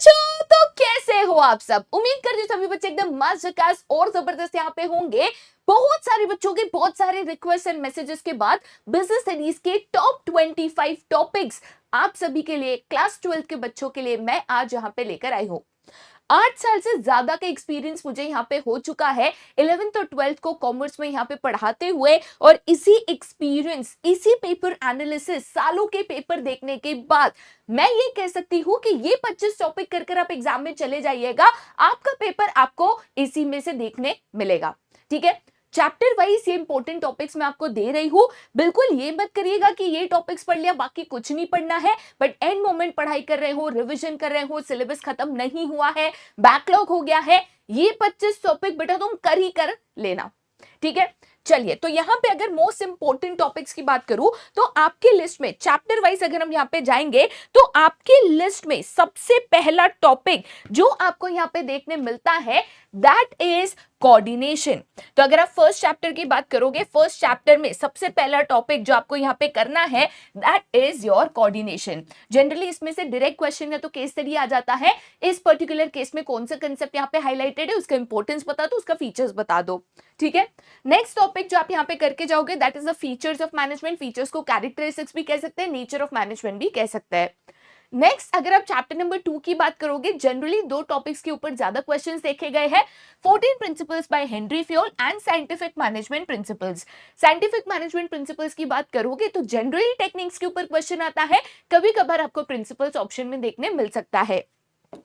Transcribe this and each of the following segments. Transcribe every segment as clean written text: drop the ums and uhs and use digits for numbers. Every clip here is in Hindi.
बच्चों तो कैसे हो आप सब। उम्मीद करती हूँ सभी बच्चे एकदम मस्त झकास और जबरदस्त यहाँ पे होंगे। बहुत सारे बच्चों के बहुत सारे रिक्वेस्ट एंड मैसेजेस के बाद बिजनेस स्टडीज के टॉप 25 टॉपिक्स आप सभी के लिए, क्लास 12 के बच्चों के लिए मैं आज यहाँ पे लेकर आई हूँ। 8 साल से ज्यादा का एक्सपीरियंस मुझे यहाँ पे हो चुका है 11th और 12th को कॉमर्स में यहाँ पे पढ़ाते हुए, और इसी एक्सपीरियंस, इसी पेपर एनालिसिस, सालों के पेपर देखने के बाद मैं ये कह सकती हूँ कि ये 25 टॉपिक कर आप एग्जाम में चले जाइएगा, आपका पेपर आपको इसी में से देखने मिलेगा। ठीक है, चैप्टर वाइज ये इंपॉर्टेंट टॉपिक्स मैं आपको दे रही हूं। बिल्कुल ये मत करिएगा कि ये टॉपिक्स पढ़ लिया बाकी कुछ नहीं पढ़ना है, बट एंड मोमेंट पढ़ाई कर रहे हो, रिवीजन कर रहे हो, सिलेबस खत्म नहीं हुआ है, बैकलॉग हो गया है, ये 25 टॉपिक बेटा तुम कर ही कर लेना। ठीक है, चलिए तो यहां पे अगर मोस्ट इंपोर्टेंट टॉपिक्स की बात करूं तो आपकी लिस्ट में चैप्टर वाइज अगर हम यहां पे जाएंगे तो आपकी लिस्ट में सबसे पहला टॉपिक जो आपको यहां पे देखने मिलता है दैट इज कोऑर्डिनेशन। तो अगर आप फर्स्ट चैप्टर की बात करोगे, फर्स्ट चैप्टर में सबसे पहला टॉपिक जो आपको यहां पे करना है that is your coordination. Generally इसमें से डायरेक्ट क्वेश्चन या तो केस स्टडी आ जाता है, इस पर्टिकुलर केस में कौन सा कंसेप्ट यहां पे हाईलाइटेड है उसका इंपॉर्टेंस बता दो, उसका फीचर्स बता दो। ठीक है, नेक्स्ट टॉपिक जो आप यहां पे करके जाओगे that is the features of management. Features को कैरेक्टरिस्टिक्स भी कह सकते हैं, नेचर ऑफ मैनेजमेंट भी कह सकते हैं। नेक्स्ट अगर आप चैप्टर नंबर 2 की बात करोगे, जनरली दो टॉपिक्स के ऊपर ज्यादा क्वेश्चंस देखे गए हैं, 14 principles by Henry Fayol and scientific management principles. Scientific management principles की बात करोगे तो जनरली टेक्निक्स के ऊपर क्वेश्चन आता है, कभी कभार आपको प्रिंसिपल्स ऑप्शन में देखने मिल सकता है।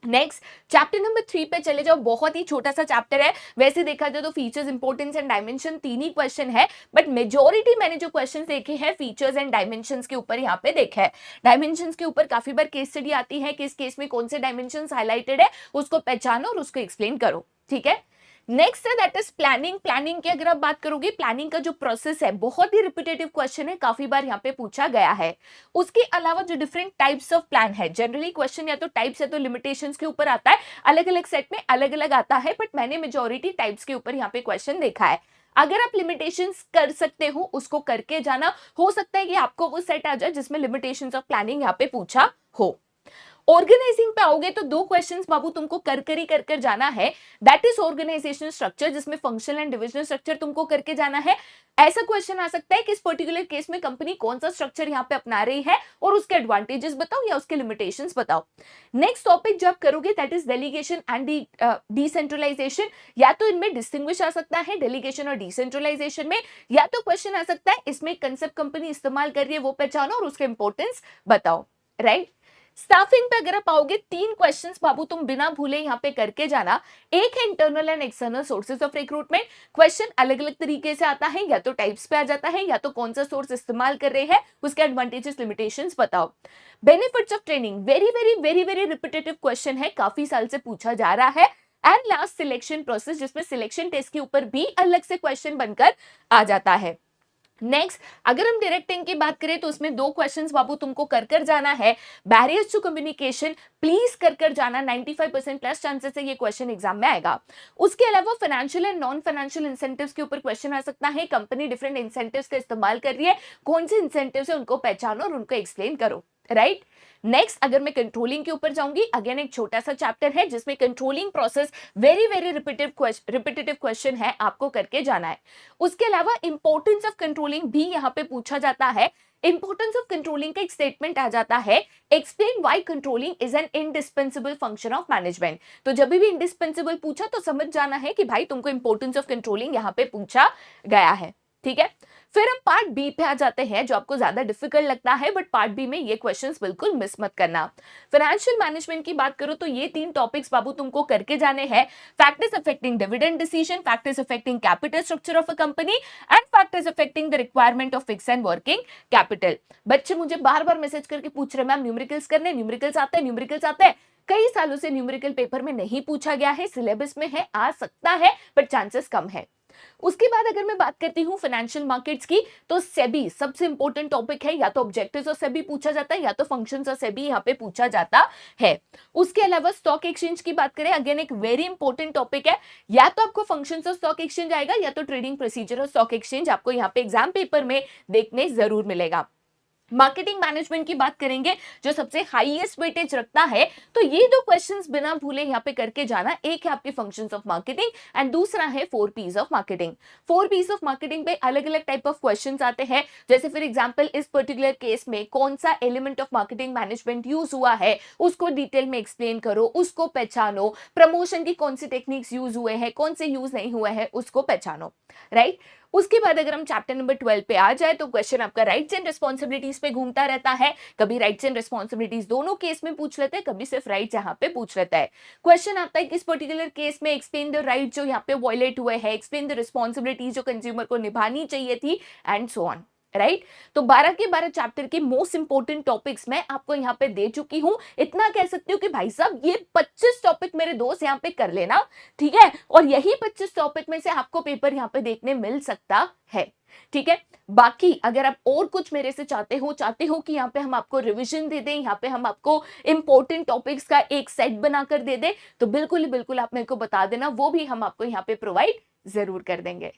नेक्स्ट चैप्टर नंबर 3 पे चले जाओ, बहुत ही छोटा सा चैप्टर है, वैसे देखा जाए तो features, importance and dimension 3 he question है, बट मेजॉरिटी मैंने जो क्वेश्चन देखे हैं फीचर्स एंड डायमेंशंस के ऊपर यहाँ पे देखा है। डायमेंशंस के ऊपर काफी बार केस स्टडी आती है, किस केस में कौन से डायमेंशंस हाईलाइटेड है उसको पहचानो और उसको एक्सप्लेन करो। ठीक है, नेक्स्ट है दैट इज प्लानिंग। प्लानिंग की अगर आप बात करोगे, प्लानिंग का जो प्रोसेस है बहुत ही रिपीटेटिव क्वेश्चन है, काफी बार यहाँ पे पूछा गया है। उसके अलावा जो डिफरेंट टाइप्स ऑफ प्लान है, जनरली क्वेश्चन या तो टाइप्स या तो लिमिटेशंस के ऊपर आता है, अलग अलग सेट में अलग अलग आता है, बट मैंने मेजोरिटी टाइप्स के ऊपर यहाँ पे क्वेश्चन देखा है। अगर आप लिमिटेशंस कर सकते हो उसको करके जाना, हो सकता है कि आपको वो सेट आ जाए जिसमें लिमिटेशंस ऑफ प्लानिंग यहाँ पे पूछा हो। ऑर्गेनाइजिंग पे आओगे तो दो क्वेश्चंस बाबू तुमको कर कर जाना है, दैट इज ऑर्गेनाइजेशनल स्ट्रक्चर, जिसमें फंक्शनल एंड डिविजनल स्ट्रक्चर तुमको करके जाना है। ऐसा क्वेश्चन आ सकता है कि इस पर्टिकुलर केस में कंपनी कौन सा स्ट्रक्चर यहाँ पे अपना रही है और उसके एडवांटेजेस बताओ या उसके लिमिटेशंस बताओ। नेक्स्ट टॉपिक जो आप करोगे that is delegation and decentralisation. या तो इनमें डिस्टिंग्विश आ सकता है डेलीगेशन और डिसेंट्रलाइजेशन में, या तो क्वेश्चन आ सकता है इसमें कंसेप्ट कंपनी इस्तेमाल कर रही है वो पहचानो और उसका इंपॉर्टेंस बताओ। राइट, स्टाफिंग पे अगर आप आओगे, 3 क्वेश्चंस बाबू तुम बिना भूले यहाँ पे करके जाना। एक है internal and external sources of recruitment. Question अलग अलग तरीके से आता है, या तो टाइप्स पे आ जाता है या तो कौन सा सोर्स इस्तेमाल कर रहे हैं उसके एडवांटेजेस लिमिटेशंस बताओ। Benefits of training, very very very very repetitive question है, काफी साल से पूछा जा रहा है। एंड लास्ट सिलेक्शन प्रोसेस, जिसमें सिलेक्शन टेस्ट के ऊपर भी अलग से क्वेश्चन बनकर आ जाता है। नेक्स्ट अगर हम डायरेक्टिंग की बात करें तो उसमें 2 क्वेश्चंस बाबू तुमको कर जाना है। बैरियर्स टू कम्युनिकेशन प्लीज कर जाना, 95% प्लस चांसेस है ये क्वेश्चन एग्जाम में आएगा। उसके अलावा financial and non financial incentives के ऊपर क्वेश्चन आ सकता है, कंपनी डिफरेंट इंसेंटिव्स का इस्तेमाल कर रही है, कौन से इंसेंटिव्स है उनको पहचानो और उनको एक्सप्लेन करो। राइट, नेक्स्ट अगर मैं कंट्रोलिंग के ऊपर जाऊंगी, अगेन एक छोटा सा चैप्टर है जिसमें controlling process very very repetitive question है, आपको करके जाना है। उसके अलावा इंपॉर्टेंस ऑफ कंट्रोलिंग भी यहाँ पे पूछा जाता है। इंपॉर्टेंस ऑफ कंट्रोलिंग का एक स्टेटमेंट आ जाता है, explain why controlling is an indispensable function of management. तो जब भी इंडिस्पेंसिबल पूछा तो समझ जाना है कि भाई तुमको इंपॉर्टेंस ऑफ कंट्रोलिंग यहाँ पे पूछा गया है। ठीक है, फिर हम पार्ट बी पे आ जाते हैं जो आपको ज्यादा डिफिकल्ट लगता है, बट पार्ट बी में ये क्वेश्चंस बिल्कुल मिस मत करना। फाइनेंशियल मैनेजमेंट की बात करो तो ये 3 टॉपिक्स बाबू तुमको करके जाने हैं। Factors affecting dividend decision, factors affecting capital structure of a company and factors affecting the requirement of fix and working capital. बच्चे मुझे बार बार मैसेज करके पूछ रहे मैम न्यूमेरिकल्स करने, न्यूमेरिकल्स आता है, न्यूमेरिकल्स आता है। कई सालों से न्यूमेरिकल पेपर में नहीं पूछा गया है, सिलेबस में है, आ सकता है बट चांसेस कम है। उसके बाद अगर मैं बात करती हूँ फाइनेंशियल मार्केट्स की, तो सेबी सबसे इंपॉर्टेंट टॉपिक है, या तो ऑब्जेक्टिव्स ऑफ सेबी पूछा जाता है या तो फंक्शंस ऑफ सेबी यहाँ पे पूछा जाता है। उसके अलावा स्टॉक एक्सचेंज की बात करें, अगेन एक वेरी इंपॉर्टेंट टॉपिक है, या तो आपको फंक्शंस ऑफ स्टॉक एक्सचेंज आएगा या तो trading procedure of stock exchange आपको यहाँ पे एग्जाम पेपर में देखने जरूर मिलेगा। मार्केटिंग मैनेजमेंट की बात करेंगे जो सबसे हाईएस्ट वेटेज रखता है, तो ये दो क्वेश्चंस बिना भूले यहाँ पे करके जाना। एक है आपके फंक्शंस ऑफ मार्केटिंग एंड दूसरा है 4 P's of marketing. 4 P's of marketing पे अलग अलग टाइप ऑफ क्वेश्चंस आते हैं, जैसे फॉर एग्जांपल इस पर्टिकुलर केस में कौन सा element of marketing management use हुआ है उसको डिटेल में एक्सप्लेन करो, उसको पहचानो, प्रमोशन की कौन सी टेक्निक्स यूज हुए हैं, कौन से यूज नहीं हुए हैं उसको पहचानो, राइट। उसके बाद अगर हम चैप्टर नंबर 12 पे आ जाए तो क्वेश्चन आपका राइट्स एंड रिस्पॉन्सिबिलिटीज पे घूमता रहता है। कभी राइट्स एंड रिस्पॉन्सिबिलिटीज दोनों केस में पूछ लेते हैं, कभी सिर्फ राइट्स यहाँ पे पूछ लेता है। क्वेश्चन आता है किस पर्टिकुलर केस में एक्सप्लेन द राइट जो यहाँ पे वायलेट हुए हैं, एक्सप्लेन द रिस्पॉन्सिबिलिटीज जो कंज्यूमर को निभानी चाहिए थी एंड सो ऑन, राइट। तो 12 के 12 चैप्टर के मोस्ट इंपोर्टेंट टॉपिक्स मैं आपको यहाँ पे दे चुकी हूँ। इतना कह सकती हूँ कि भाई साहब ये 25 टॉपिक मेरे दोस्त यहाँ पे कर लेना, ठीक है, और यही 25 टॉपिक में से आपको पेपर यहाँ पे देखने मिल सकता है, ठीक है। बाकी अगर आप और कुछ मेरे से चाहते हो कि यहाँ पे हम आपको रिवीजन दे दें, यहाँ पे हम आपको इंपॉर्टेंट टॉपिक्स का एक सेट बनाकर दे दें, तो बिल्कुल ही बिल्कुल आप मेरे को बता देना, वो भी हम आपको यहाँ पे प्रोवाइड जरूर कर देंगे।